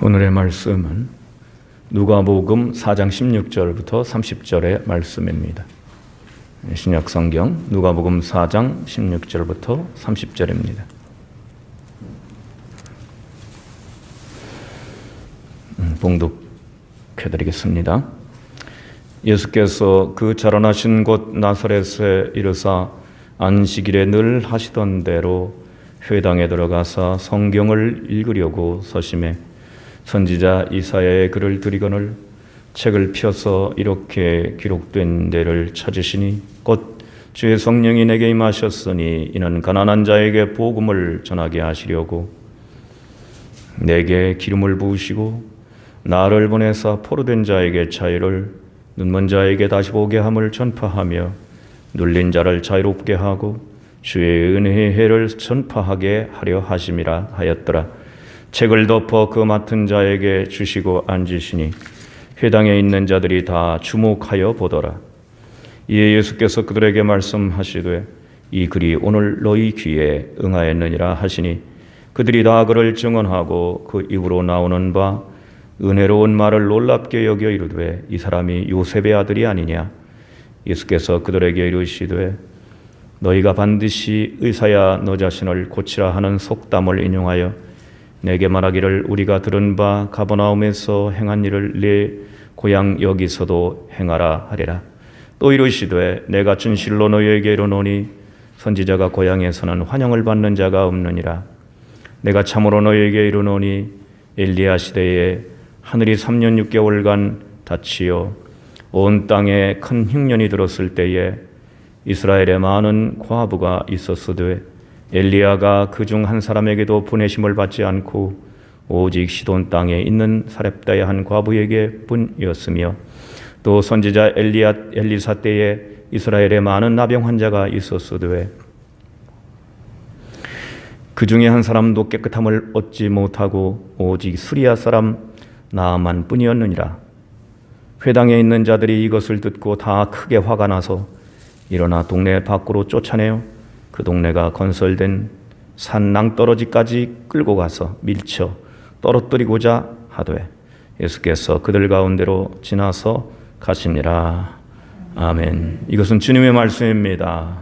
오늘의 말씀은 누가복음 4장 16절부터 30절의 말씀입니다. 신약 성경 누가복음 4장 16절부터 30절입니다. 봉독해드리겠습니다. 예수께서 그 자라나신 곳 나사렛에 이르사 안식일에 늘 하시던 대로 회당에 들어가사 성경을 읽으려고 서심해 선지자 이사야의 글을 들이거늘 책을 펴서 이렇게 기록된 데를 찾으시니 곧 주의 성령이 내게 임하셨으니 이는 가난한 자에게 복음을 전하게 하시려고 내게 기름을 부으시고 나를 보내사 포로된 자에게 자유를 눈먼 자에게 다시 보게 함을 전파하며 눌린 자를 자유롭게 하고 주의 은혜의 해를 전파하게 하려 하심이라 하였더라. 책을 덮어 그 맡은 자에게 주시고 앉으시니 회당에 있는 자들이 다 주목하여 보더라. 이에 예수께서 그들에게 말씀하시되 이 글이 오늘 너희 귀에 응하였느니라 하시니 그들이 다 그를 증언하고 그 입으로 나오는 바 은혜로운 말을 놀랍게 여겨 이르되 이 사람이 요셉의 아들이 아니냐. 예수께서 그들에게 이르시되 너희가 반드시 의사야 너 자신을 고치라 하는 속담을 인용하여 내게 말하기를 우리가 들은 바 가버나움에서 행한 일을 네 고향 여기서도 행하라 하리라. 또 이르시되 내가 진실로 너희에게 이르노니 선지자가 고향에서는 환영을 받는 자가 없느니라. 내가 참으로 너희에게 이르노니 엘리야 시대에 하늘이 3년 6개월간 닫히어 온 땅에 큰 흉년이 들었을 때에 이스라엘에 많은 과부가 있었으되 엘리야가 그중 한 사람에게도 보내심을 받지 않고 오직 시돈 땅에 있는 사렙다의 한 과부에게 뿐이었으며 또 선지자 엘리사 때에 이스라엘에 많은 나병 환자가 있었으되 그 중에 한 사람도 깨끗함을 얻지 못하고 오직 수리아 사람 나아만 뿐이었느니라. 회당에 있는 자들이 이것을 듣고 다 크게 화가 나서 일어나 동네 밖으로 쫓아내어 그 동네가 건설된 산 낭떠러지까지 끌고 가서 밀쳐 떨어뜨리고자 하되 예수께서 그들 가운데로 지나서 가시니라. 아멘. 이것은 주님의 말씀입니다.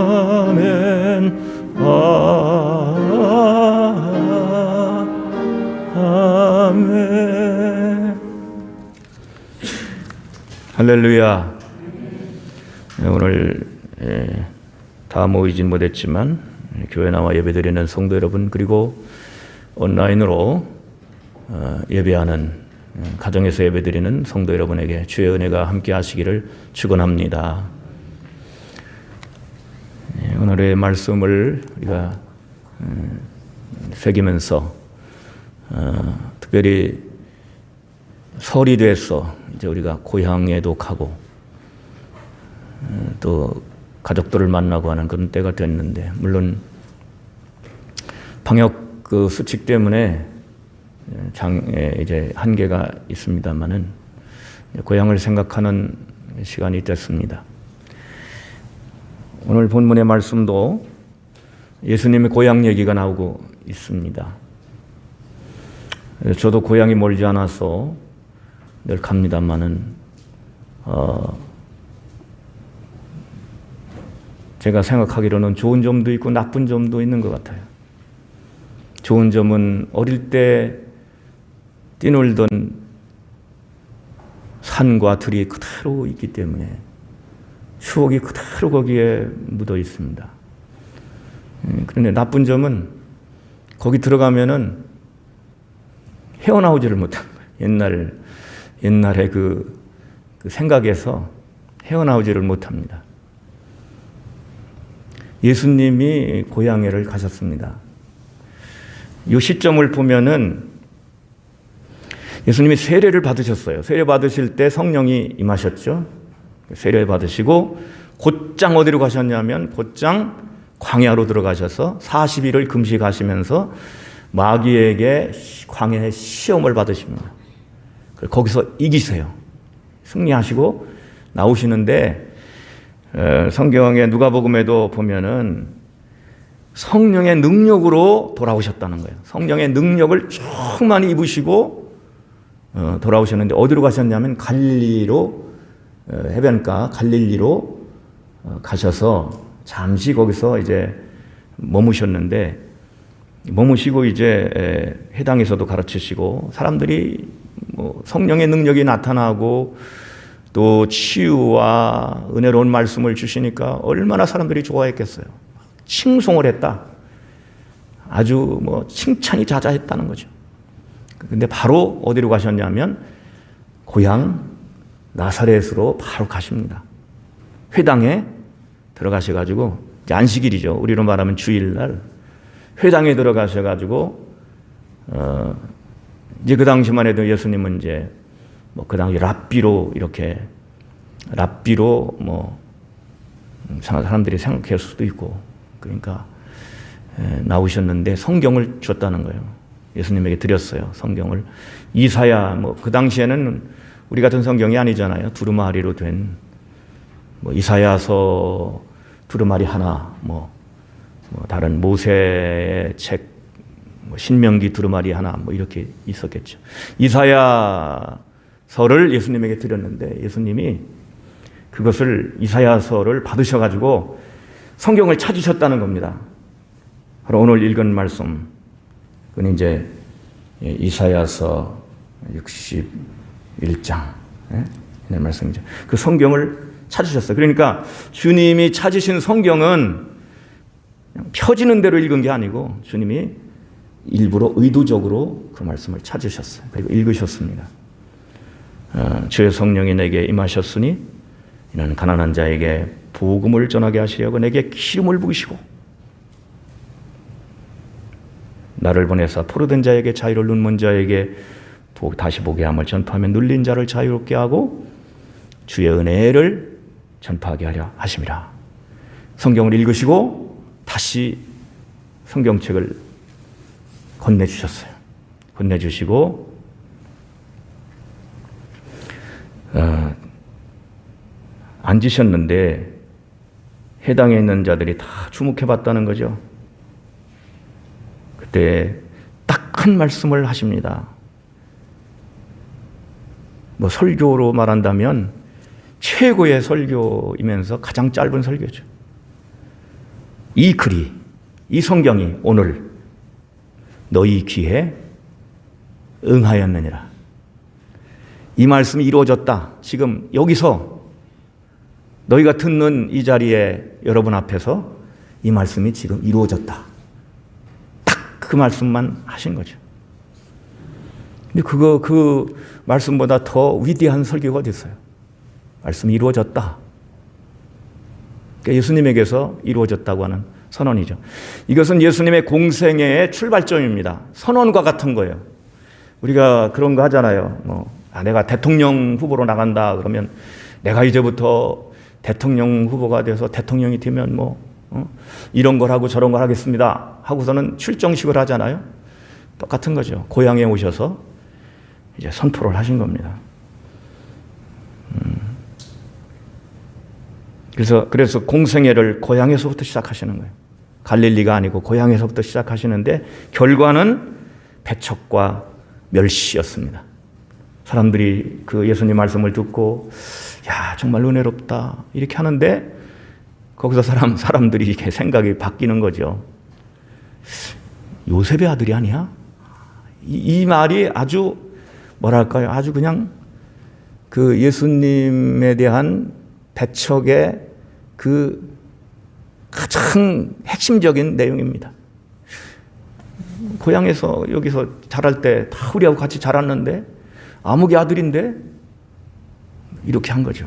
아멘. 아멘. 할렐루야. 오늘 다 모이진 못했지만 교회 나와 예배드리는 성도 여러분 그리고 온라인으로 예배하는 가정에서 예배드리는 성도 여러분에게 주의 은혜가 함께 하시기를 축원합니다. 오늘의 말씀을 우리가 새기면서 특별히 설이 돼서 이제 우리가 고향에도 가고 또 가족들을 만나고 하는 그런 때가 됐는데 물론 방역 그 수칙 때문에 이제 한계가 있습니다만은 고향을 생각하는 시간이 됐습니다. 오늘 본문의 말씀도 예수님의 고향 얘기가 나오고 있습니다. 저도 고향이 멀지 않아서 늘 갑니다만은 제가 생각하기로는 좋은 점도 있고 나쁜 점도 있는 것 같아요. 좋은 점은 어릴 때 뛰놀던 산과 들이 그대로 있기 때문에 추억이 그대로 거기에 묻어 있습니다. 그런데 나쁜 점은 거기 들어가면은 헤어나오지를 못한 거예요. 옛날에 그 생각에서 헤어나오지를 못합니다. 예수님이 고향에를 가셨습니다. 이 시점을 보면은 예수님이 세례를 받으셨어요. 세례 받으실 때 성령이 임하셨죠. 세례 받으시고 곧장 어디로 가셨냐면 곧장 광야로 들어가셔서 40일을 금식하시면서 마귀에게 광야의 시험을 받으십니다. 거기서 이기세요. 승리하시고 나오시는데 성경의 누가복음에도 보면은 성령의 능력으로 돌아오셨다는 거예요. 성령의 능력을 충만히 입으시고 돌아오셨는데 어디로 가셨냐면 갈릴리로, 해변가 갈릴리로 가셔서 잠시 거기서 이제 머무시고 이제 회당에서도 가르치시고, 사람들이 뭐 성령의 능력이 나타나고 또 치유와 은혜로운 말씀을 주시니까 얼마나 사람들이 좋아했겠어요. 칭송을 했다. 아주 뭐 칭찬이 자자했다는 거죠. 근데 바로 어디로 가셨냐면 고향 나사렛으로 바로 가십니다. 회당에 들어가셔가지고, 이제 안식일이죠. 우리로 말하면 주일날 회당에 들어가셔가지고 이제 그 당시만 해도 예수님은 이제 뭐 그 당시 랍비로 뭐 사람들이 생각할 수도 있고, 그러니까 나오셨는데 성경을 줬다는 거예요. 예수님에게 드렸어요. 성경을. 이사야, 뭐 그 당시에는 우리 같은 성경이 아니잖아요. 두루마리로 된 뭐 이사야서 두루마리 하나, 뭐 다른 모세의 책, 뭐 신명기 두루마리 하나, 뭐 이렇게 있었겠죠. 이사야서를 예수님에게 드렸는데 예수님이 그것을, 이사야서를 받으셔가지고 성경을 찾으셨다는 겁니다. 바로 오늘 읽은 말씀, 그건 이제 이사야서 61장 이런 말씀이죠. 그 성경을 찾으셨어요. 그러니까 주님이 찾으신 성경은 그냥 펴지는 대로 읽은 게 아니고 주님이 일부러 의도적으로 그 말씀을 찾으셨어요. 그리고 읽으셨습니다. 주의 성령이 내게 임하셨으니 이는 가난한 자에게 복음을 전하게 하시려고 내게 기름을 부으시고 나를 보내사 포로된 자에게 자유를, 눈먼 자에게 다시 보게 함을 전파하며 눌린 자를 자유롭게 하고 주의 은혜를 전파하게 하려 하심이라. 성경을 읽으시고 다시 성경책을 건네주셨어요. 건네주시고 앉으셨는데 해당에 있는 자들이 다 주목해봤다는 거죠. 그때 딱 한 말씀을 하십니다. 뭐 설교로 말한다면 최고의 설교이면서 가장 짧은 설교죠. 이 글이, 이 성경이 오늘 너희 귀에 응하였느니라. 이 말씀이 이루어졌다. 지금 여기서 너희가 듣는 이 자리에 여러분 앞에서 이 말씀이 지금 이루어졌다. 딱 그 말씀만 하신 거죠. 근데 그 말씀보다 더 위대한 설교가 어디 있어요? 말씀이 이루어졌다. 그러니까 예수님에게서 이루어졌다고 하는 선언이죠. 이것은 예수님의 공생애의 출발점입니다. 선언과 같은 거예요. 우리가 그런 거 하잖아요. 내가 대통령 후보로 나간다 그러면 내가 이제부터 대통령 후보가 돼서 대통령이 되면 이런 걸 하고 저런 걸 하겠습니다 하고서는 출정식을 하잖아요. 똑같은 거죠. 고향에 오셔서 이제 선포를 하신 겁니다. 그래서 공생애를 고향에서부터 시작하시는 거예요. 갈릴리가 아니고 고향에서부터 시작하시는데 결과는 배척과 멸시였습니다. 사람들이 그 예수님 말씀을 듣고 야 정말 은혜롭다 이렇게 하는데 거기서 사람들이 이렇게 생각이 바뀌는 거죠. 요셉의 아들이 아니야? 이 말이 아주 뭐랄까요? 아주 그냥 그 예수님에 대한 배척의 그 가장 핵심적인 내용입니다. 고향에서 여기서 자랄 때 다 우리하고 같이 자랐는데 아무개 아들인데 이렇게 한 거죠.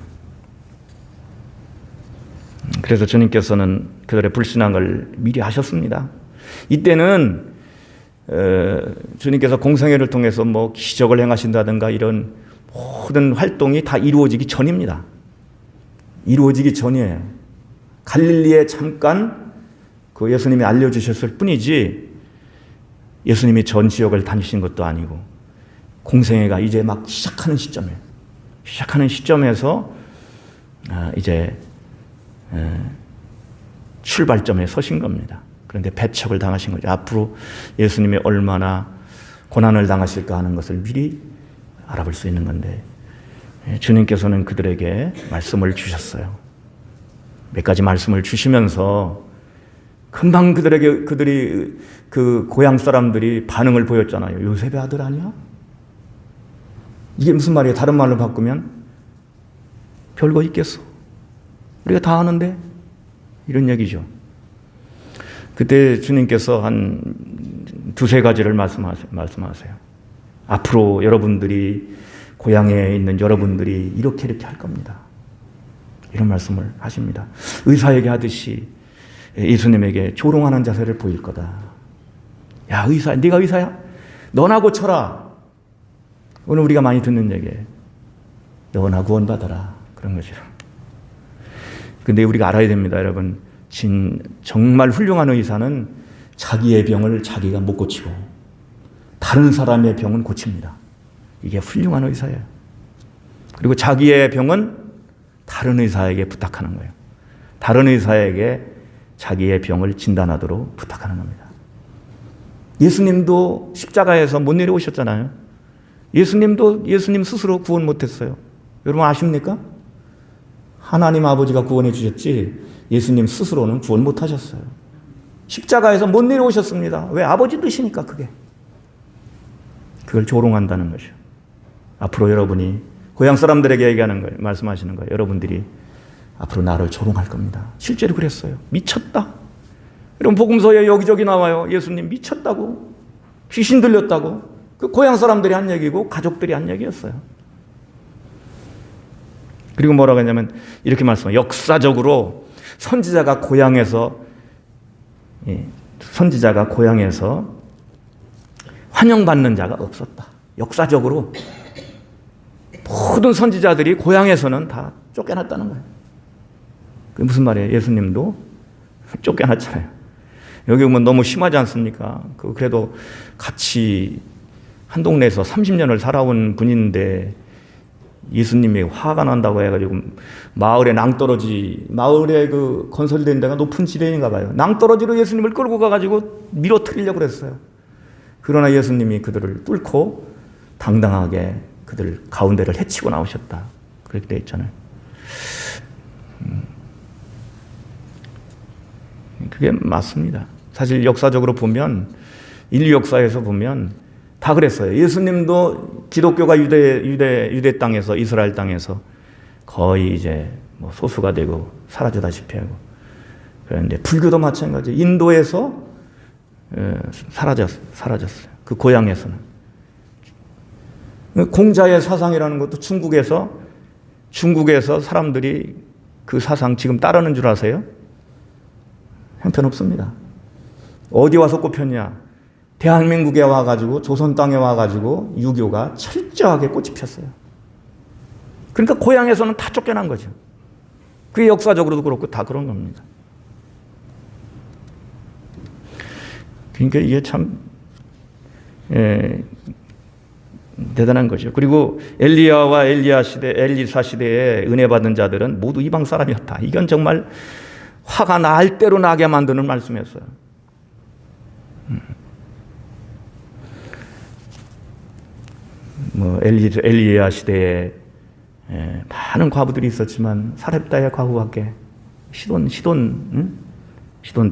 그래서 주님께서는 그들의 불신앙을 미리 하셨습니다. 이때는 주님께서 공생애를 통해서 기적을 행하신다든가 이런 모든 활동이 다 이루어지기 전입니다. 이루어지기 전이에요. 갈릴리에 잠깐 그 예수님이 알려주셨을 뿐이지 예수님이 전 지역을 다니신 것도 아니고 공생애가 이제 막 시작하는 시점에서 이제 출발점에 서신 겁니다. 그런데 배척을 당하신 거죠. 앞으로 예수님이 얼마나 고난을 당하실까 하는 것을 미리 알아볼 수 있는 건데 주님께서는 그들에게 말씀을 주셨어요. 몇 가지 말씀을 주시면서 금방 그들이 그 고향 사람들이 반응을 보였잖아요. 요셉의 아들 아니야? 이게 무슨 말이에요? 다른 말로 바꾸면 별거 있겠어. 우리가 다 아는데 이런 얘기죠. 그때 주님께서 한 두세 가지를 말씀하세요. 앞으로 여러분들이 고향에 있는 여러분들이 이렇게 할 겁니다. 이런 말씀을 하십니다. 의사에게 하듯이 예수님에게 조롱하는 자세를 보일 거다. 야, 의사, 네가 의사야? 너나 고쳐라. 오늘 우리가 많이 듣는 얘기예요. 너나 구원받아라. 그런 것이죠. 근데 우리가 알아야 됩니다, 여러분. 정말 훌륭한 의사는 자기의 병을 자기가 못 고치고 다른 사람의 병은 고칩니다. 이게 훌륭한 의사예요. 그리고 자기의 병은 다른 의사에게 부탁하는 거예요. 다른 의사에게 자기의 병을 진단하도록 부탁하는 겁니다. 예수님도 십자가에서 못 내려오셨잖아요. 예수님 스스로 구원 못했어요. 여러분 아십니까? 하나님 아버지가 구원해 주셨지 예수님 스스로는 구원 못하셨어요. 십자가에서 못 내려오셨습니다. 왜? 아버지 뜻이니까 그게. 그걸 조롱한다는 것이요. 앞으로 여러분이 고향 사람들에게 얘기하는 거예요. 말씀하시는 거예요. 여러분들이 앞으로 나를 조롱할 겁니다. 실제로 그랬어요. 미쳤다. 여러분 복음서에 여기저기 나와요. 예수님 미쳤다고. 귀신 들렸다고. 그 고향 사람들이 한 얘기고 가족들이 한 얘기였어요. 그리고 뭐라고 했냐면 이렇게 말씀해요. 역사적으로 선지자가 고향에서 환영받는 자가 없었다. 역사적으로 모든 선지자들이 고향에서는 다 쫓겨났다는 거예요. 그게 무슨 말이에요? 예수님도 쫓겨났잖아요. 여기 오면 너무 심하지 않습니까? 그래도 같이 한 동네에서 30년을 살아온 분인데 예수님이 화가 난다고 해가지고 마을에 그 건설된 데가 높은 지대인가 봐요. 낭떠러지로 예수님을 끌고 가가지고 밀어뜨리려고 그랬어요. 그러나 예수님이 그들을 뚫고 당당하게 그들 가운데를 헤치고 나오셨다. 그렇게 되어 있잖아요. 그게 맞습니다. 사실 역사적으로 보면 인류 역사에서 보면 다 그랬어요. 예수님도 기독교가 유대 땅에서 이스라엘 땅에서 거의 이제 뭐 소수가 되고 사라지다시피 하고 그런데 불교도 마찬가지. 인도에서 사라졌어요. 그 고향에서는 공자의 사상이라는 것도 중국에서 사람들이 그 사상 지금 따르는 줄 아세요? 형편없습니다. 어디 와서 꼽혔냐? 대한민국에 와가지고 조선 땅에 와가지고 유교가 철저하게 꽃이 폈어요. 그러니까 고향에서는 다 쫓겨난 거죠. 그게 역사적으로도 그렇고 다 그런 겁니다. 그러니까 이게 참 대단한 거죠. 그리고 엘리야와 엘리사 시대에 은혜 받은 자들은 모두 이방 사람이었다. 이건 정말 화가 날 대로 나게 만드는 말씀이었어요. 뭐 엘리야 시대에 많은 과부들이 있었지만 사렙다의 과부밖에 시돈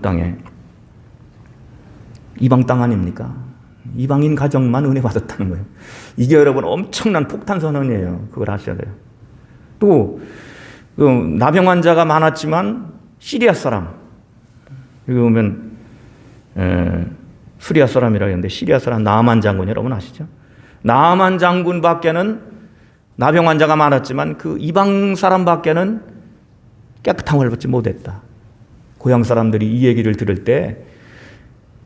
땅에 이방 땅 아닙니까? 이방인 가정만 은혜 받았다는 거예요. 이게 여러분 엄청난 폭탄 선언이에요. 그걸 아셔야 돼요. 또 나병 환자가 많았지만 시리아 사람 여기 보면 수리아 사람이라고 했는데 시리아 사람 나아만 장군 여러분 아시죠? 나아만 장군밖에는 나병 환자가 많았지만 그 이방 사람밖에는 깨끗함을 받지 못했다. 고향 사람들이 이 얘기를 들을 때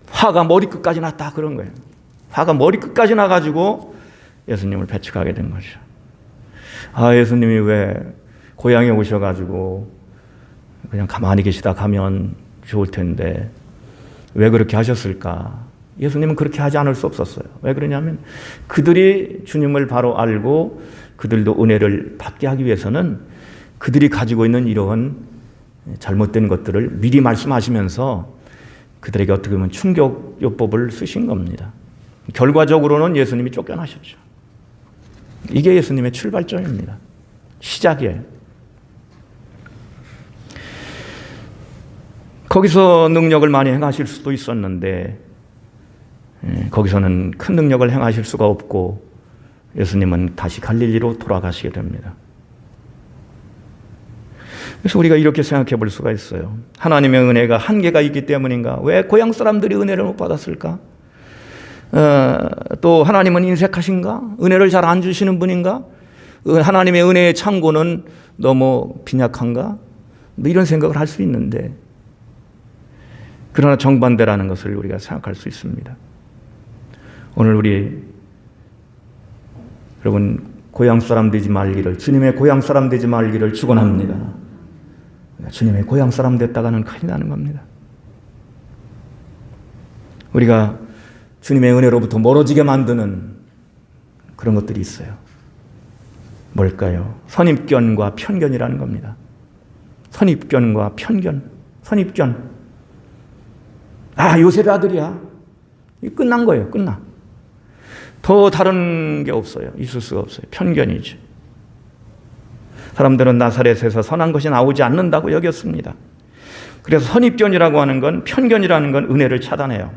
화가 머리끝까지 났다 그런 거예요. 화가 머리끝까지 나가지고 예수님을 배척하게 된 거죠. 아, 예수님이 왜 고향에 오셔가지고 그냥 가만히 계시다 가면 좋을 텐데 왜 그렇게 하셨을까? 예수님은 그렇게 하지 않을 수 없었어요. 왜 그러냐면 그들이 주님을 바로 알고 그들도 은혜를 받게 하기 위해서는 그들이 가지고 있는 이러한 잘못된 것들을 미리 말씀하시면서 그들에게 어떻게 보면 충격요법을 쓰신 겁니다. 결과적으로는 예수님이 쫓겨나셨죠. 이게 예수님의 출발점입니다. 시작이에요. 거기서 능력을 많이 행하실 수도 있었는데 거기서는 큰 능력을 행하실 수가 없고 예수님은 다시 갈릴리로 돌아가시게 됩니다. 그래서 우리가 이렇게 생각해 볼 수가 있어요. 하나님의 은혜가 한계가 있기 때문인가? 왜 고향 사람들이 은혜를 못 받았을까? 또 하나님은 인색하신가? 은혜를 잘 안 주시는 분인가? 하나님의 은혜의 창고는 너무 빈약한가? 뭐 이런 생각을 할 수 있는데 그러나 정반대라는 것을 우리가 생각할 수 있습니다. 오늘 우리 여러분 고향 사람 되지 말기를, 주님의 고향 사람 되지 말기를 축원합니다. 주님의 고향 사람 됐다가는 큰일 나는 겁니다. 우리가 주님의 은혜로부터 멀어지게 만드는 그런 것들이 있어요. 뭘까요? 선입견과 편견이라는 겁니다. 선입견과 편견. 선입견. 요셉의 아들이야. 끝난 거예요. 끝나. 더 다른 게 없어요. 있을 수가 없어요. 편견이죠. 사람들은 나사렛에서 선한 것이 나오지 않는다고 여겼습니다. 그래서 선입견이라고 하는 건, 편견이라는 건 은혜를 차단해요.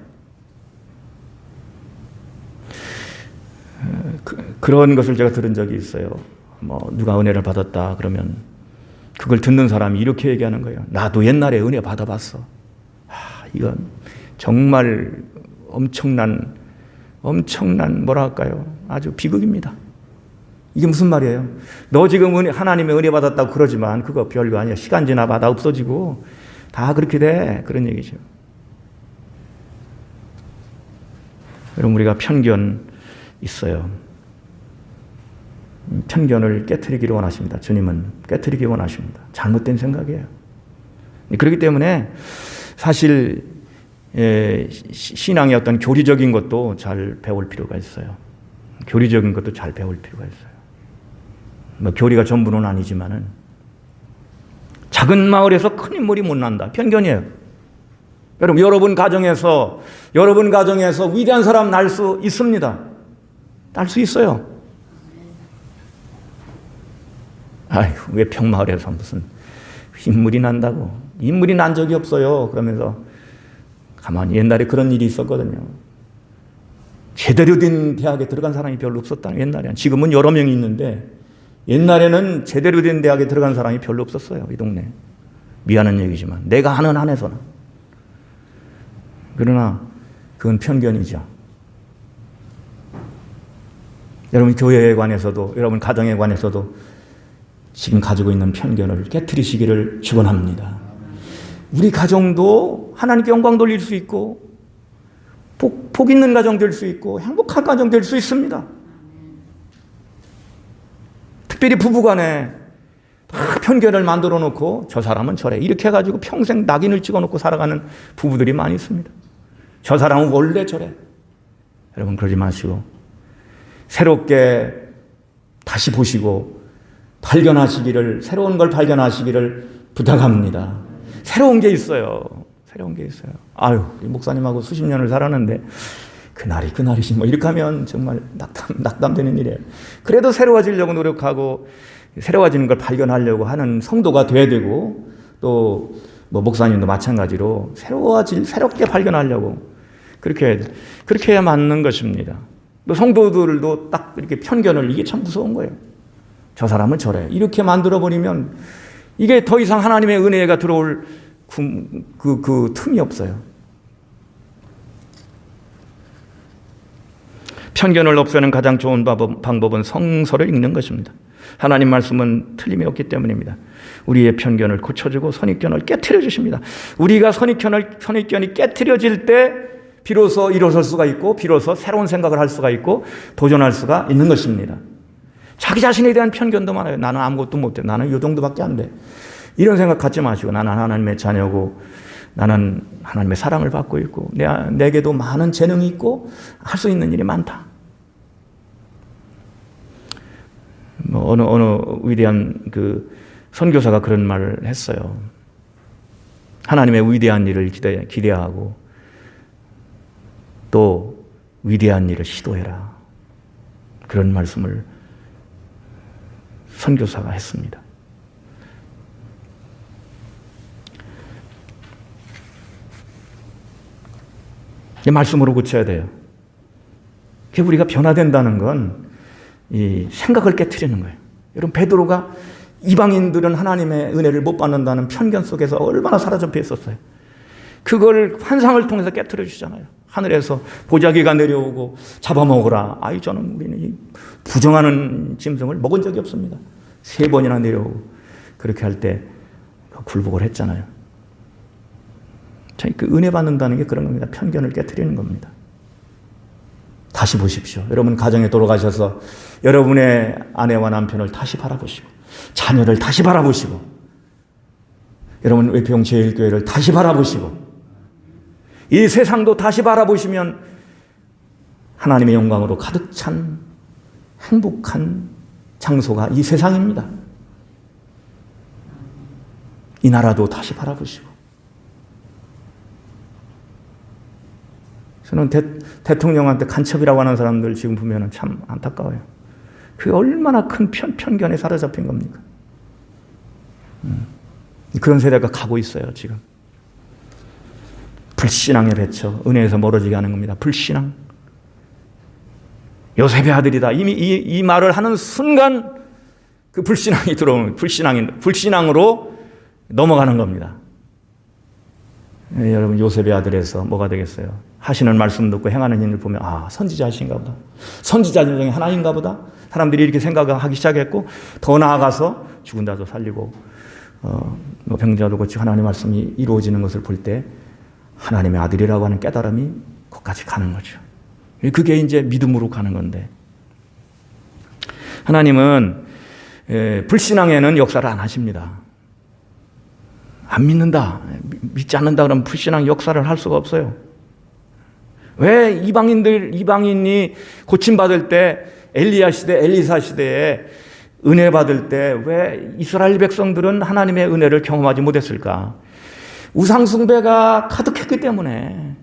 그런 것을 제가 들은 적이 있어요. 누가 은혜를 받았다 그러면 그걸 듣는 사람이 이렇게 얘기하는 거예요. 나도 옛날에 은혜 받아봤어. 이건 정말 엄청난 뭐랄까요? 아주 비극입니다. 이게 무슨 말이에요? 너 지금 하나님의 은혜 받았다고 그러지만 그거 별거 아니야. 시간 지나봐 다 없어지고 다 그렇게 돼. 그런 얘기죠. 여러분 우리가 편견 있어요. 편견을 깨트리기를 원하십니다. 주님은 깨트리기 원하십니다. 잘못된 생각이에요. 그렇기 때문에 사실 신앙의 어떤 교리적인 것도 잘 배울 필요가 있어요. 교리적인 것도 잘 배울 필요가 있어요. 교리가 전부는 아니지만은 작은 마을에서 큰 인물이 못 난다. 편견이에요. 여러분, 여러분 가정에서 위대한 사람 날 수 있습니다. 날 수 있어요. 왜 평마을에서 무슨 인물이 난다고. 인물이 난 적이 없어요. 그러면서 가만히 옛날에 그런 일이 있었거든요. 제대로 된 대학에 들어간 사람이 별로 없었다. 옛날에는. 지금은 여러 명이 있는데 옛날에는 제대로 된 대학에 들어간 사람이 별로 없었어요. 이 동네. 미안한 얘기지만 내가 아는 한에서는. 그러나 그건 편견이죠. 여러분 교회에 관해서도, 여러분 가정에 관해서도 지금 가지고 있는 편견을 깨트리시기를 축원합니다. 우리 가정도 하나님께 영광 돌릴 수 있고 복 있는 가정 될 수 있고 행복한 가정 될 수 있습니다. 특별히 부부간에 다 편견을 만들어 놓고 저 사람은 저래 이렇게 해가지고 평생 낙인을 찍어놓고 살아가는 부부들이 많이 있습니다. 저 사람은 원래 저래. 여러분 그러지 마시고 새롭게 다시 보시고 새로운 걸 발견하시기를 부탁합니다. 새로운 게 있어요. 새로운 게 있어요. 목사님하고 수십 년을 살았는데 그날이지 뭐 이렇게 하면 정말 낙담되는 일이에요. 그래도 새로워지려고 노력하고 새로워지는 걸 발견하려고 하는 성도가 돼야 되고 또 목사님도 마찬가지로 새롭게 발견하려고 그렇게 해야 맞는 것입니다. 또 성도들도 딱 이렇게 편견을 이게 참 무서운 거예요. 저 사람은 저래. 이렇게 만들어버리면 이게 더 이상 하나님의 은혜가 들어올 그 틈이 없어요. 편견을 없애는 가장 좋은 방법은 성서를 읽는 것입니다. 하나님 말씀은 틀림이 없기 때문입니다. 우리의 편견을 고쳐주고 선입견을 깨트려 주십니다. 우리가 선입견이 깨트려질 때 비로소 일어설 수가 있고 비로소 새로운 생각을 할 수가 있고 도전할 수가 있는 것입니다. 자기 자신에 대한 편견도 많아요. 나는 아무것도 못해. 나는 이 정도밖에 안 돼. 이런 생각 갖지 마시고 나는 하나님의 자녀고 나는 하나님의 사랑을 받고 있고 내게도 많은 재능이 있고 할 수 있는 일이 많다. 어느 위대한 그 선교사가 그런 말을 했어요. 하나님의 위대한 일을 기대하고 또 위대한 일을 시도해라. 그런 말씀을 선교사가 했습니다. 이 말씀으로 고쳐야 돼요. 우리가 변화된다는 건 이 생각을 깨트리는 거예요. 여러분, 베드로가 이방인들은 하나님의 은혜를 못 받는다는 편견 속에서 얼마나 사로잡혀 있었어요. 그걸 환상을 통해서 깨트려 주잖아요. 하늘에서 보자기가 내려오고 잡아먹으라. 우리는 이 부정하는 짐승을 먹은 적이 없습니다. 3번이나 내려오고 그렇게 할 때 굴복을 했잖아요. 그 은혜 받는다는 게 그런 겁니다. 편견을 깨트리는 겁니다. 다시 보십시오. 여러분 가정에 돌아가셔서 여러분의 아내와 남편을 다시 바라보시고 자녀를 다시 바라보시고 여러분 외평 제일교회를 다시 바라보시고 이 세상도 다시 바라보시면 하나님의 영광으로 가득 찬 행복한 장소가 이 세상입니다. 이 나라도 다시 바라보시고 저는 대통령한테 간첩이라고 하는 사람들 지금 보면 참 안타까워요. 그게 얼마나 큰 편견에 사로잡힌 겁니까? 그런 세대가 가고 있어요, 지금. 불신앙에 배쳐 은혜에서 멀어지게 하는 겁니다. 불신앙. 요셉의 아들이다. 이미 이 말을 하는 순간 그 불신앙이 들어오는, 불신앙으로 넘어가는 겁니다. 여러분, 요셉의 아들에서 뭐가 되겠어요? 하시는 말씀 듣고 행하는 일을 보면 선지자이신가 보다. 선지자 중에 하나인가 보다. 사람들이 이렇게 생각하기 시작했고 더 나아가서 죽은 자도 살리고 병자도 고치고 하나님의 말씀이 이루어지는 것을 볼 때 하나님의 아들이라고 하는 깨달음이 거기까지 가는 거죠. 그게 이제 믿음으로 가는 건데 하나님은 불신앙에는 역사를 안 하십니다. 안 믿는다, 믿지 않는다 그러면 불신앙 역사를 할 수가 없어요. 왜 이방인이 고침받을 때 엘리야 시대, 엘리사 시대에 은혜 받을 때 왜 이스라엘 백성들은 하나님의 은혜를 경험하지 못했을까? 우상숭배가 가득했기 때문에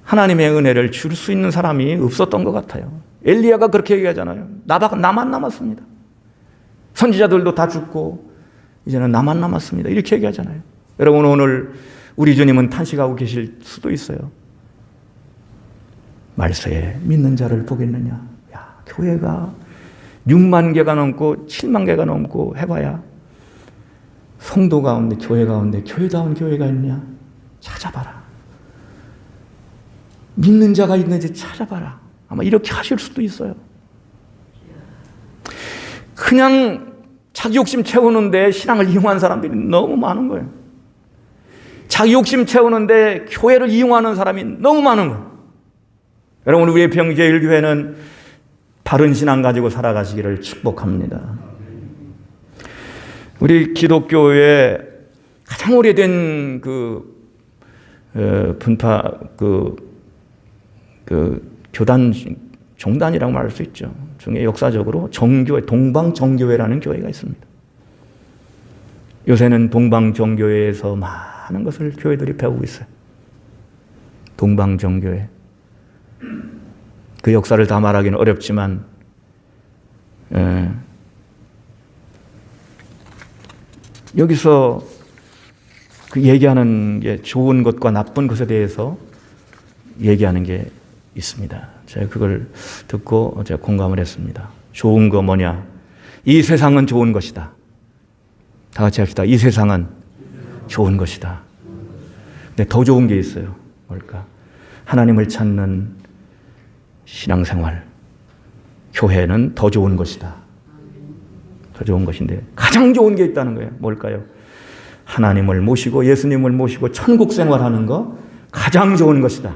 하나님의 은혜를 줄 수 있는 사람이 없었던 것 같아요. 엘리야가 그렇게 얘기하잖아요. 나만 남았습니다. 선지자들도 다 죽고 이제는 나만 남았습니다. 이렇게 얘기하잖아요. 여러분, 오늘 우리 주님은 탄식하고 계실 수도 있어요. 말세에 믿는 자를 보겠느냐. 교회가 6만 개가 넘고 7만 개가 넘고 해봐야 성도 가운데, 교회 가운데 교회다운 교회가 있느냐. 찾아봐라. 믿는 자가 있는지 찾아봐라. 아마 이렇게 하실 수도 있어요. 그냥 자기 욕심 채우는데 신앙을 이용한 사람들이 너무 많은 거예요. 자기 욕심 채우는데 교회를 이용하는 사람이 너무 많은 거예요. 여러분, 우리 평제일교회는 바른 신앙 가지고 살아가시기를 축복합니다. 우리 기독교의 가장 오래된 교단 종단이라고 말할 수 있죠. 중에 역사적으로 정교회, 동방정교회라는 교회가 있습니다. 요새는 동방정교회에서 많은 것을 교회들이 배우고 있어요. 동방정교회. 그 역사를 다 말하기는 어렵지만 여기서 그 얘기하는 게 좋은 것과 나쁜 것에 대해서 얘기하는 게 있습니다. 제가 그걸 듣고 제가 공감을 했습니다. 좋은 거 뭐냐? 이 세상은 좋은 것이다. 다 같이 합시다. 이 세상은 좋은 것이다. 근데 더 좋은 게 있어요. 뭘까? 하나님을 찾는 신앙생활, 교회는 더 좋은 것이다. 더 좋은 것인데 가장 좋은 게 있다는 거예요. 뭘까요? 하나님을 모시고 예수님을 모시고 천국 생활하는 거 가장 좋은 것이다.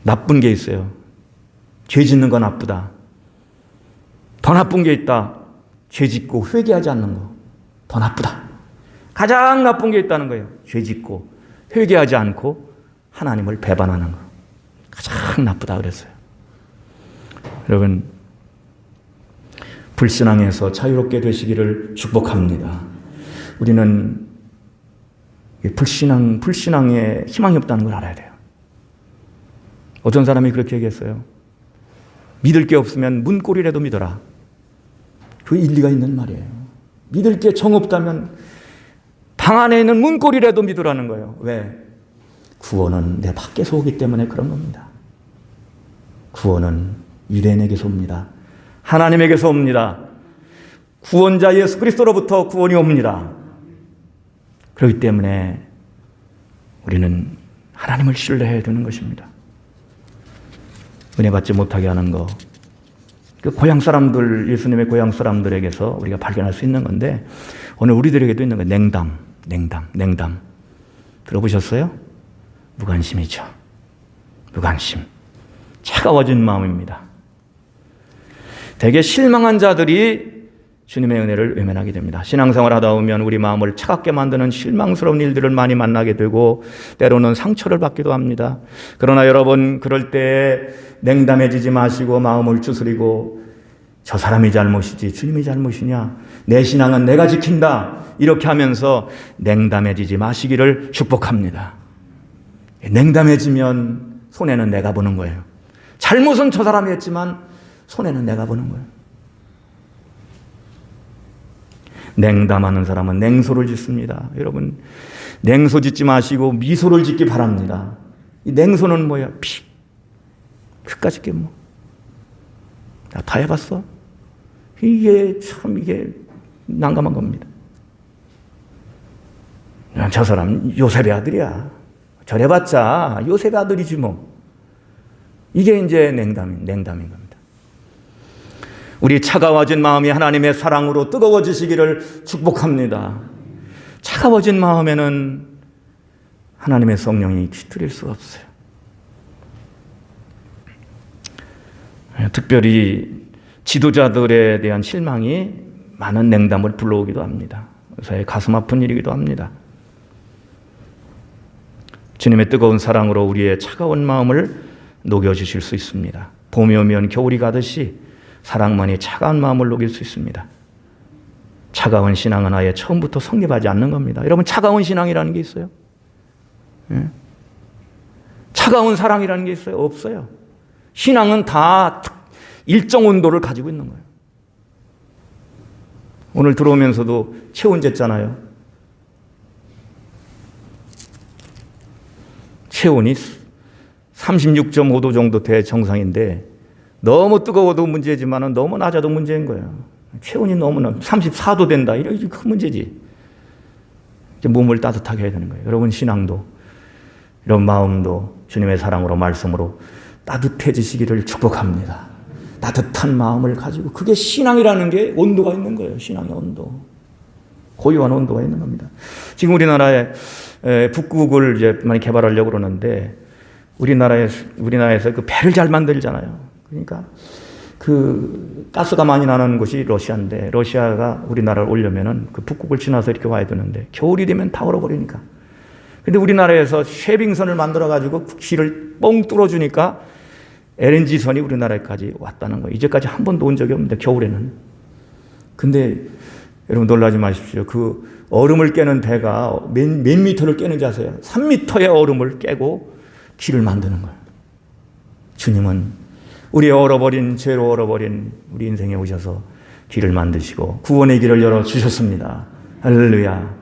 나쁜 게 있어요. 죄 짓는 거 나쁘다. 더 나쁜 게 있다. 죄 짓고 회개하지 않는 거 더 나쁘다. 가장 나쁜 게 있다는 거예요. 죄 짓고 회개하지 않고 하나님을 배반하는 거 가장 나쁘다 그랬어요. 여러분, 불신앙에서 자유롭게 되시기를 축복합니다. 우리는 불신앙에 희망이 없다는 걸 알아야 돼요. 어떤 사람이 그렇게 얘기했어요. 믿을 게 없으면 문고리라도 믿어라. 그 일리가 있는 말이에요. 믿을 게 정 없다면 방 안에 있는 문고리라도 믿으라는 거예요. 왜? 구원은 내 밖에서 오기 때문에 그런 겁니다. 구원은 유대인에게서 옵니다. 하나님에게서 옵니다. 구원자 예수 그리스도로부터 구원이 옵니다. 그렇기 때문에 우리는 하나님을 신뢰해야 되는 것입니다. 은혜 받지 못하게 하는 거, 그 고향 사람들, 예수님의 고향 사람들에게서 우리가 발견할 수 있는 건데, 오늘 우리들에게도 있는 거예요. 냉담. 들어보셨어요? 무관심이죠. 무관심. 차가워진 마음입니다. 되게 실망한 자들이 주님의 은혜를 외면하게 됩니다. 신앙생활 하다 보면 우리 마음을 차갑게 만드는 실망스러운 일들을 많이 만나게 되고 때로는 상처를 받기도 합니다. 그러나 여러분, 그럴 때 냉담해지지 마시고 마음을 추스리고 저 사람이 잘못이지 주님이 잘못이냐, 내 신앙은 내가 지킨다, 이렇게 하면서 냉담해지지 마시기를 축복합니다. 냉담해지면 손해는 내가 보는 거예요. 잘못은 저 사람이 했지만 손해는 내가 보는 거예요. 냉담하는 사람은 냉소를 짓습니다. 여러분, 냉소 짓지 마시고 미소를 짓기 바랍니다. 이 냉소는 뭐야? 그까짓 게 뭐? 다 해봤어? 이게 난감한 겁니다. 저 사람 요셉의 아들이야. 저래봤자 요셉의 아들이지 뭐. 이게 이제 냉담인 겁니다. 우리 차가워진 마음이 하나님의 사랑으로 뜨거워지시기를 축복합니다. 차가워진 마음에는 하나님의 성령이 깃들일 수가 없어요. 특별히 지도자들에 대한 실망이 많은 냉담을 불러오기도 합니다. 그래서 가슴 아픈 일이기도 합니다. 주님의 뜨거운 사랑으로 우리의 차가운 마음을 녹여주실 수 있습니다. 봄이 오면 겨울이 가듯이 사랑만이 차가운 마음을 녹일 수 있습니다. 차가운 신앙은 아예 처음부터 성립하지 않는 겁니다. 여러분, 차가운 신앙이라는 게 있어요? 예? 차가운 사랑이라는 게 있어요? 없어요. 신앙은 다 일정 온도를 가지고 있는 거예요. 오늘 들어오면서도 체온 쟀잖아요. 체온이 36.5도 정도 돼 정상인데 너무 뜨거워도 문제지만 너무 낮아도 문제인 거예요. 체온이 너무나 34도 된다. 이게 큰 문제지. 이제 몸을 따뜻하게 해야 되는 거예요. 여러분, 신앙도, 이런 마음도 주님의 사랑으로, 말씀으로 따뜻해지시기를 축복합니다. 따뜻한 마음을 가지고, 그게 신앙이라는 게 온도가 있는 거예요. 신앙의 온도. 고유한 온도가 있는 겁니다. 지금 우리나라에 북극을 이제 많이 개발하려고 그러는데, 우리나라에서 그 배를 잘 만들잖아요. 그러니까 그 가스가 많이 나는 곳이 러시아인데, 러시아가 우리나라를 오려면은 그 북극을 지나서 이렇게 와야 되는데 겨울이 되면 다 얼어버리니까. 근데 우리나라에서 쉐빙선을 만들어가지고 길을 뻥 뚫어주니까 LNG선이 우리나라까지 왔다는 거예요. 이제까지 한 번도 온 적이 없는데, 겨울에는. 근데 여러분, 놀라지 마십시오. 그 얼음을 깨는 배가 몇 미터를 깨는지 아세요? 3미터의 얼음을 깨고 길을 만드는 거예요. 주님은 우리의 얼어버린, 죄로 얼어버린 우리 인생에 오셔서 길을 만드시고 구원의 길을 열어주셨습니다. 할렐루야.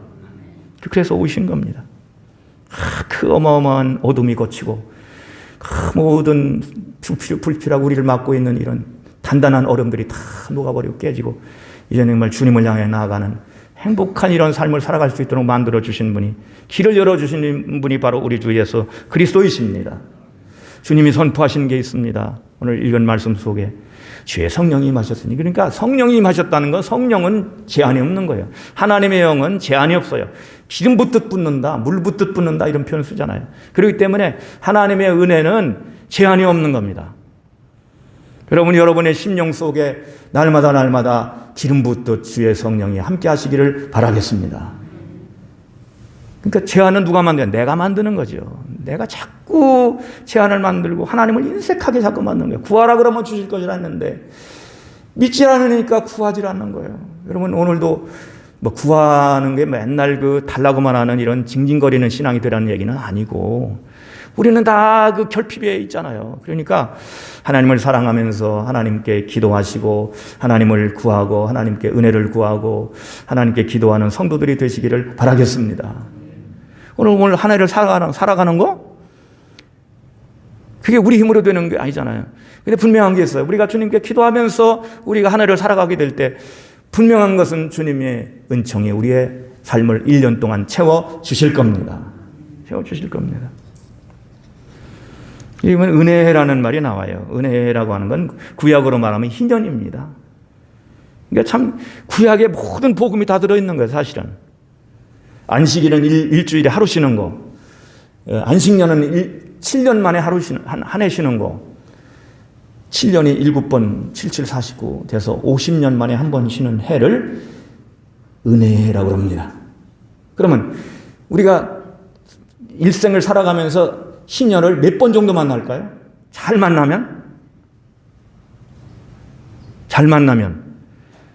그래서 오신 겁니다. 그 어마어마한 어둠이 거치고 모든 불필하고 우리를 막고 있는 이런 단단한 얼음들이 다 녹아버리고 깨지고 이제 정말 주님을 향해 나아가는 행복한 이런 삶을 살아갈 수 있도록 만들어주신 분이, 길을 열어주신 분이 바로 우리 주 예수 그리스도이십니다. 주님이 선포하신 게 있습니다. 오늘 읽은 말씀 속에 주의 성령이 임하셨으니, 그러니까 성령이 임하셨다는 건 성령은 제한이 없는 거예요. 하나님의 영은 제한이 없어요. 기름 붓듯 붓는다, 물 붓듯 붓는다, 이런 표현을 쓰잖아요. 그렇기 때문에 하나님의 은혜는 제한이 없는 겁니다. 여러분이 여러분의 심령 속에 날마다 기름 붓듯 주의 성령이 함께 하시기를 바라겠습니다. 그러니까 제한은 누가 만드냐? 내가 만드는 거죠. 내가 자꾸 제한을 만들고 하나님을 인색하게 자꾸 만드는 거예요. 구하라 그러면 주실 것이라 했는데 믿지 않으니까 구하지 않는 거예요. 여러분, 오늘도 뭐 구하는 게 맨날 그 달라고만 하는 이런 징징거리는 신앙이 되라는 얘기는 아니고, 우리는 다 그 결핍에 있잖아요. 그러니까 하나님을 사랑하면서 하나님께 기도하시고 하나님을 구하고 하나님께 은혜를 구하고 하나님께 기도하는 성도들이 되시기를 바라겠습니다. 오늘 한 해를 살아가는 거? 그게 우리 힘으로 되는 게 아니잖아요. 근데 분명한 게 있어요. 우리가 주님께 기도하면서 우리가 한 해를 살아가게 될 때 분명한 것은 주님의 은총이 우리의 삶을 1년 동안 채워주실 겁니다. 채워주실 겁니다. 이건 은혜라는 말이 나와요. 은혜라고 하는 건 구약으로 말하면 희년입니다. 그러니까 참 구약의 모든 복음이 다 들어있는 거예요, 사실은. 안식일은 일주일에 하루 쉬는 거, 안식년은 7년 만에 하루 쉬는, 한 해 쉬는 거, 7년이 7번, 77, 49 돼서 50년 만에 한 번 쉬는 해를 은혜라고 합니다. 그러면 우리가 일생을 살아가면서 신년을 몇 번 정도 만날까요? 잘 만나면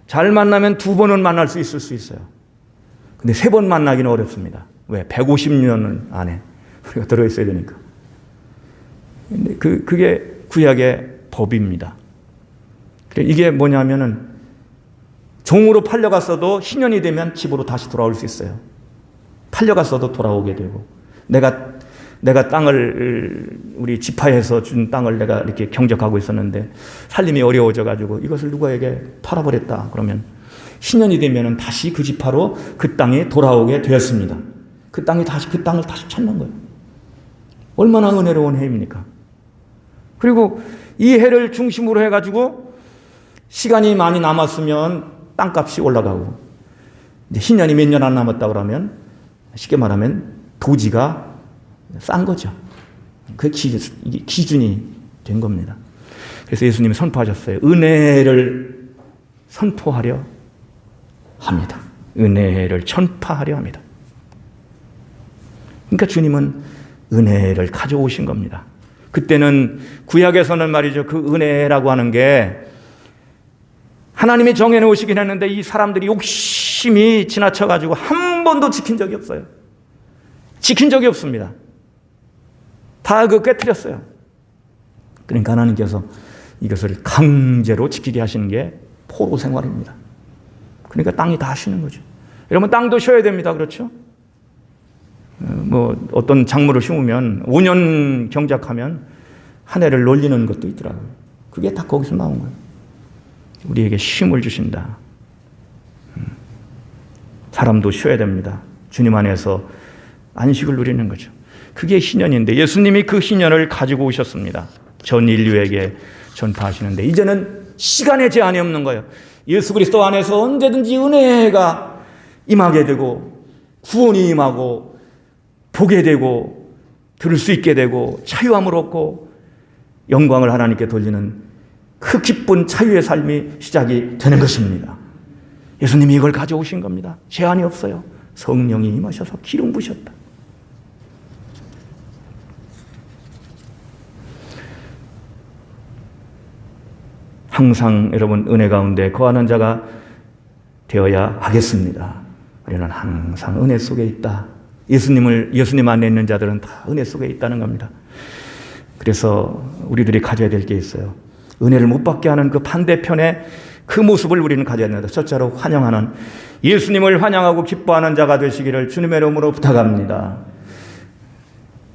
2번은 만날 수 있을 수 있어요. 근데 3번 만나기는 어렵습니다. 왜? 150년 안에 우리가 들어있어야 되니까. 근데 그게 구약의 법입니다. 이게 뭐냐면은 종으로 팔려갔어도 신년이 되면 집으로 다시 돌아올 수 있어요. 팔려갔어도 돌아오게 되고, 내가 땅을, 우리 지파에서 준 땅을 내가 이렇게 경작하고 있었는데 살림이 어려워져가지고 이것을 누구에게 팔아버렸다 그러면 신년이 되면 다시 그 지파로 그 땅에 돌아오게 되었습니다. 그 땅을 다시 찾는 거예요. 얼마나 은혜로운 해입니까? 그리고 이 해를 중심으로 해가지고 시간이 많이 남았으면 땅값이 올라가고, 이제 신년이 몇 년 안 남았다 그러면 쉽게 말하면 도지가 싼 거죠. 그 기준이 된 겁니다. 그래서 예수님이 선포하셨어요. 은혜를 선포하려 합니다. 은혜를 전파하려 합니다. 그러니까 주님은 은혜를 가져오신 겁니다. 그때는 구약에서는 말이죠. 그 은혜라고 하는 게 하나님이 정해놓으시긴 했는데 이 사람들이 욕심이 지나쳐가지고 한 번도 지킨 적이 없어요. 지킨 적이 없습니다. 다 깨트렸어요. 그러니까 하나님께서 이것을 강제로 지키게 하시는 게 포로 생활입니다. 그러니까 땅이 다 쉬는 거죠. 여러분, 땅도 쉬어야 됩니다. 그렇죠? 뭐 어떤 작물을 심으면 5년 경작하면 한 해를 놀리는 것도 있더라고요. 그게 다 거기서 나온 거예요. 우리에게 쉼을 주신다. 사람도 쉬어야 됩니다. 주님 안에서 안식을 누리는 거죠. 그게 희년인데 예수님이 그 희년을 가지고 오셨습니다. 전 인류에게 전파하시는데 이제는 시간의 제한이 없는 거예요. 예수 그리스도 안에서 언제든지 은혜가 임하게 되고 구원이 임하고 보게 되고 들을 수 있게 되고 자유함을 얻고 영광을 하나님께 돌리는 그 기쁜 자유의 삶이 시작이 되는 것입니다. 예수님이 이걸 가져오신 겁니다. 제한이 없어요. 성령이 임하셔서 기름 부으셨다. 항상 여러분 은혜 가운데 거하는 자가 되어야 하겠습니다. 우리는 항상 은혜 속에 있다. 예수님 안에 있는 자들은 다 은혜 속에 있다는 겁니다. 그래서 우리들이 가져야 될 게 있어요. 은혜를 못 받게 하는 그 반대편의 그 모습을 우리는 가져야 된다. 첫째로 환영하는, 예수님을 환영하고 기뻐하는 자가 되시기를 주님의 이름으로 부탁합니다.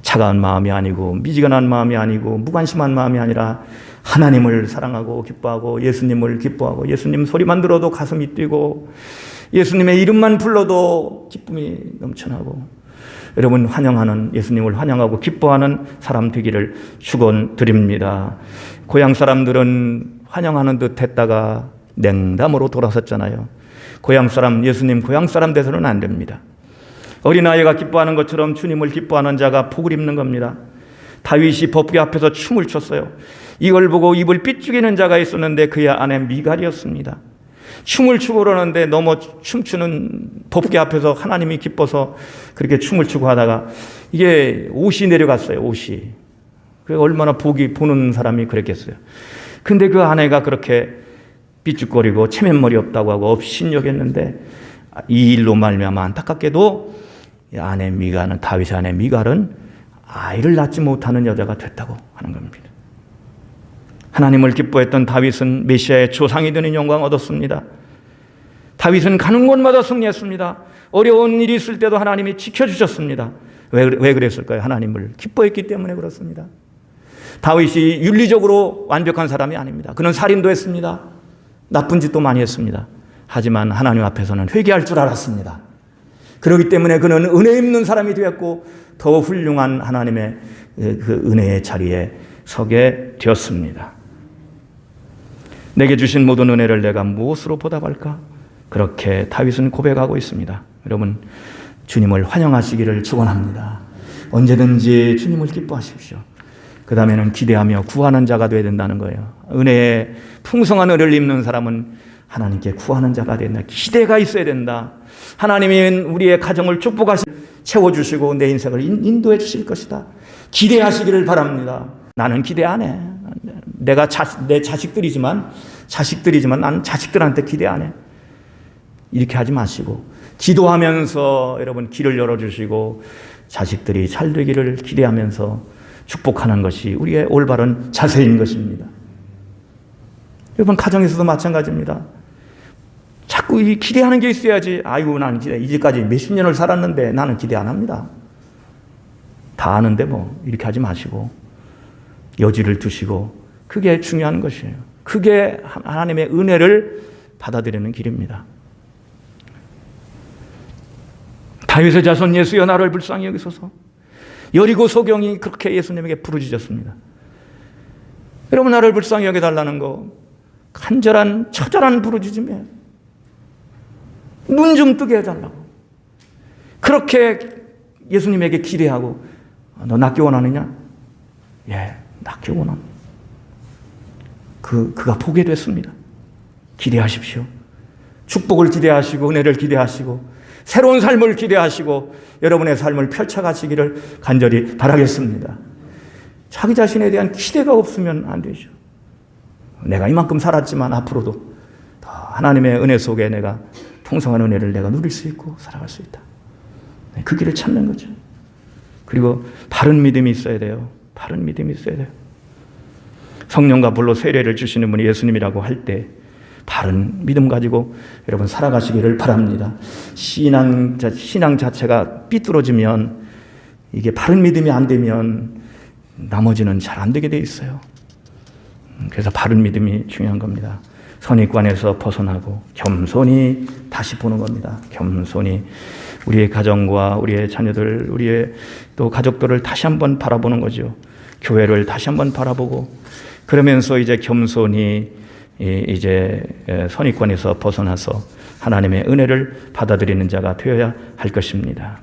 차가운 마음이 아니고 미지근한 마음이 아니고 무관심한 마음이 아니라 하나님을 사랑하고 기뻐하고 예수님을 기뻐하고 예수님 소리만 들어도 가슴이 뛰고 예수님의 이름만 불러도 기쁨이 넘쳐나고, 여러분 환영하는, 예수님을 환영하고 기뻐하는 사람 되기를 축원드립니다. 고향 사람들은 환영하는 듯 했다가 냉담으로 돌아섰잖아요. 고향 사람, 예수님 고향 사람 돼서는 안 됩니다. 어린아이가 기뻐하는 것처럼 주님을 기뻐하는 자가 복을 입는 겁니다. 다윗이 법궤 앞에서 춤을 췄어요. 이걸 보고 입을 삐죽이는 자가 있었는데 그의 아내 미갈이었습니다. 춤을 추고 그러는데 넘어 춤추는 법궤 앞에서 하나님이 기뻐서 그렇게 춤을 추고 하다가 이게 옷이 내려갔어요. 옷이. 그 얼마나 보는 사람이 그랬겠어요. 근데 그 아내가 그렇게 삐죽거리고 체면머리 없다고 하고 업신여겼는데 이 일로 말미암아 안타깝게도 아내 미갈은, 다윗의 아내 미갈은 아이를 낳지 못하는 여자가 됐다고 하는 겁니다. 하나님을 기뻐했던 다윗은 메시아의 조상이 되는 영광을 얻었습니다. 다윗은 가는 곳마다 승리했습니다. 어려운 일이 있을 때도 하나님이 지켜주셨습니다. 왜 그랬을까요? 하나님을 기뻐했기 때문에 그렇습니다. 다윗이 윤리적으로 완벽한 사람이 아닙니다. 그는 살인도 했습니다. 나쁜 짓도 많이 했습니다. 하지만 하나님 앞에서는 회개할 줄 알았습니다. 그렇기 때문에 그는 은혜 있는 사람이 되었고 더 훌륭한 하나님의 그 은혜의 자리에 서게 되었습니다. 내게 주신 모든 은혜를 내가 무엇으로 보답할까? 그렇게 다윗은 고백하고 있습니다. 여러분, 주님을 환영하시기를 축원합니다. 언제든지 주님을 기뻐하십시오. 그 다음에는 기대하며 구하는 자가 되어야 된다는 거예요. 은혜의 풍성한 은혜를 입는 사람은 하나님께 구하는 자가 된다. 기대가 있어야 된다. 하나님이 우리의 가정을 채워주시고 내 인생을 인도해 주실 것이다. 기대하시기를 바랍니다. 나는 기대 안 해. 내가 내 자식들이지만 나는 자식들한테 기대 안 해. 이렇게 하지 마시고 기도하면서 여러분 길을 열어주시고 자식들이 잘 되기를 기대하면서 축복하는 것이 우리의 올바른 자세인 것입니다. 여러분, 가정에서도 마찬가지입니다. 자꾸 이 기대하는 게 있어야지. 아이고, 나는 기대, 이제까지 몇십 년을 살았는데 나는 기대 안 합니다. 다 아는데 뭐 이렇게 하지 마시고 여지를 두시고, 그게 중요한 것이에요. 그게 하나님의 은혜를 받아들이는 길입니다. 다윗의 자손 예수여 나를 불쌍히 여기소서. 여리고 소경이 그렇게 예수님에게 부르짖었습니다. 여러분, 나를 불쌍히 여겨달라는 거 간절한 처절한 부르짖음이에요. 눈 좀 뜨게 해달라고. 그렇게 예수님에게 기대하고, 너 낫기 원하느냐? 예, 낫기 원합니다. 그가 보게 됐습니다. 기대하십시오. 축복을 기대하시고 은혜를 기대하시고 새로운 삶을 기대하시고 여러분의 삶을 펼쳐가시기를 간절히 바라겠습니다. 자기 자신에 대한 기대가 없으면 안 되죠. 내가 이만큼 살았지만 앞으로도 더 하나님의 은혜 속에 내가 풍성한 은혜를 내가 누릴 수 있고 살아갈 수 있다. 그 길을 찾는 거죠. 그리고 바른 믿음이 있어야 돼요. 바른 믿음이 있어야 돼요. 성령과 불로 세례를 주시는 분이 예수님이라고 할 때 바른 믿음 가지고 여러분 살아가시기를 바랍니다. 신앙 자체가 삐뚤어지면, 이게 바른 믿음이 안 되면 나머지는 잘 안 되게 돼 있어요. 그래서 바른 믿음이 중요한 겁니다. 선입관에서 벗어나고 겸손히 다시 보는 겁니다. 겸손히 우리의 가정과 우리의 자녀들, 우리의 또 가족들을 다시 한번 바라보는 거죠. 교회를 다시 한번 바라보고, 그러면서 이제 겸손히 이제 선입관에서 벗어나서 하나님의 은혜를 받아들이는 자가 되어야 할 것입니다.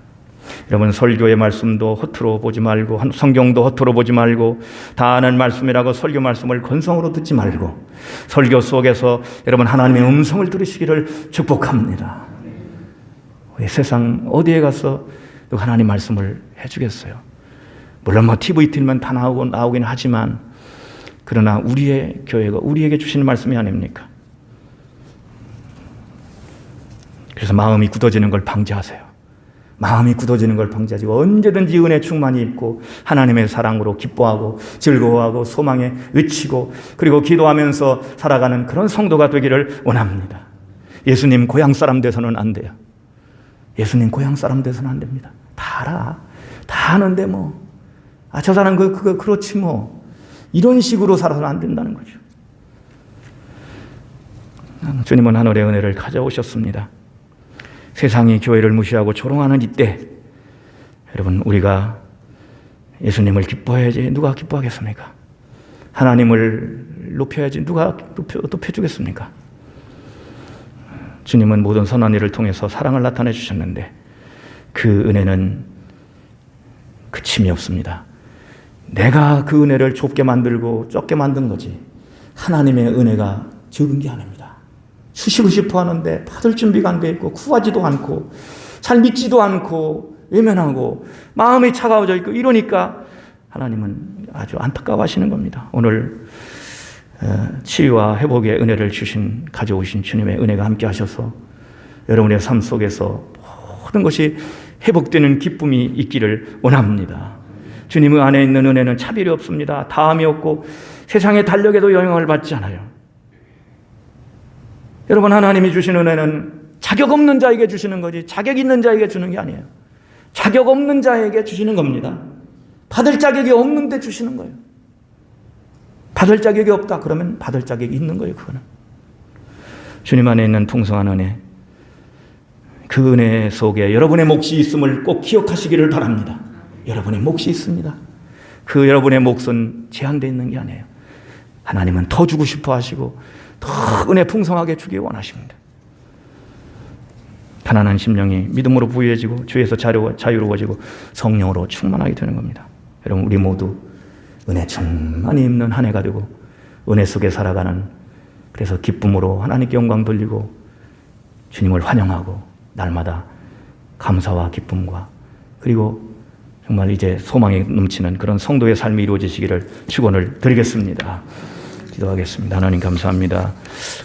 여러분, 설교의 말씀도 허투루 보지 말고, 성경도 허투루 보지 말고, 다 아는 말씀이라고 설교 말씀을 건성으로 듣지 말고, 설교 속에서 여러분 하나님의 음성을 들으시기를 축복합니다. 우리 세상 어디에 가서 또 하나님 말씀을 해주겠어요? 물론 뭐 TV 틀면 다 나오긴 하지만, 그러나 우리의 교회가 우리에게 주시는 말씀이 아닙니까? 그래서 마음이 굳어지는 걸 방지하세요. 마음이 굳어지는 걸 방지하지, 언제든지 은혜 충만히 입고 하나님의 사랑으로 기뻐하고 즐거워하고 소망에 외치고 그리고 기도하면서 살아가는 그런 성도가 되기를 원합니다. 예수님 고향 사람 돼서는 안 돼요. 예수님 고향 사람 돼서는 안 됩니다. 다 알아. 다 아는데 뭐, 저 사람 그렇지 뭐, 이런 식으로 살아서는 안 된다는 거죠. 주님은 하늘의 은혜를 가져오셨습니다. 세상이 교회를 무시하고 조롱하는 이때, 여러분, 우리가 예수님을 기뻐해야지 누가 기뻐하겠습니까? 하나님을 높여야지 누가 높여주겠습니까? 주님은 모든 선한 일을 통해서 사랑을 나타내 주셨는데 그 은혜는 그침이 없습니다. 내가 그 은혜를 좁게 만들고 좁게 만든 거지, 하나님의 은혜가 적은 게 아닙니다. 주시고 싶어 하는데 받을 준비가 안 돼 있고 구하지도 않고 잘 믿지도 않고 외면하고 마음이 차가워져 있고 이러니까 하나님은 아주 안타까워하시는 겁니다. 오늘 치유와 회복의 은혜를 가져오신 주님의 은혜가 함께 하셔서 여러분의 삶 속에서 모든 것이 회복되는 기쁨이 있기를 원합니다. 주님 안에 있는 은혜는 차별이 없습니다. 다함이 없고 세상의 달력에도 영향을 받지 않아요. 여러분, 하나님이 주시는 은혜는 자격 없는 자에게 주시는 거지 자격 있는 자에게 주는 게 아니에요. 자격 없는 자에게 주시는 겁니다. 받을 자격이 없는데 주시는 거예요. 받을 자격이 없다 그러면 받을 자격이 있는 거예요. 그거는 주님 안에 있는 풍성한 은혜, 그 은혜 속에 여러분의 몫이 있음을 꼭 기억하시기를 바랍니다. 여러분의 몫이 있습니다. 그 여러분의 몫은 제한되어 있는 게 아니에요. 하나님은 더 주고 싶어 하시고 더 은혜 풍성하게 주기 원하십니다. 가난한 심령이 믿음으로 부유해지고 주에서 자유로워지고 성령으로 충만하게 되는 겁니다. 여러분, 우리 모두 은혜 충만히 입는 한 해가 되고 은혜 속에 살아가는, 그래서 기쁨으로 하나님께 영광 돌리고 주님을 환영하고 날마다 감사와 기쁨과 그리고 정말 이제 소망이 넘치는 그런 성도의 삶이 이루어지시기를 축원을 드리겠습니다. 기도하겠습니다. 하나님 감사합니다.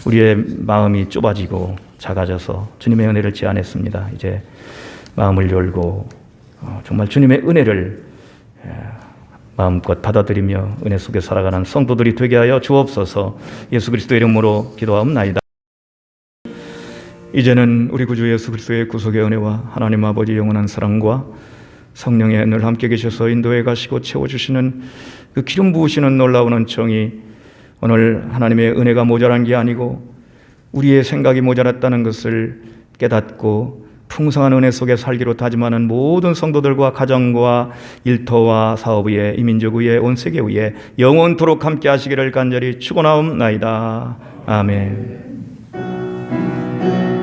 우리의 마음이 좁아지고 작아져서 주님의 은혜를 제한했습니다. 이제 마음을 열고 정말 주님의 은혜를 마음껏 받아들이며 은혜 속에 살아가는 성도들이 되게 하여 주옵소서. 예수 그리스도의 이름으로 기도하옵나이다. 이제는 우리 구주 예수 그리스도의 구속의 은혜와 하나님 아버지 영원한 사랑과 성령의 늘 함께 계셔서 인도해 가시고 채워주시는 그 기름 부으시는 놀라운 은총이 오늘 하나님의 은혜가 모자란 게 아니고 우리의 생각이 모자랐다는 것을 깨닫고 풍성한 은혜 속에 살기로 다짐하는 모든 성도들과 가정과 일터와 사업 위에 이민족 위에 온 세계 위에 영원토록 함께 하시기를 간절히 축원하옵나이다. 아멘.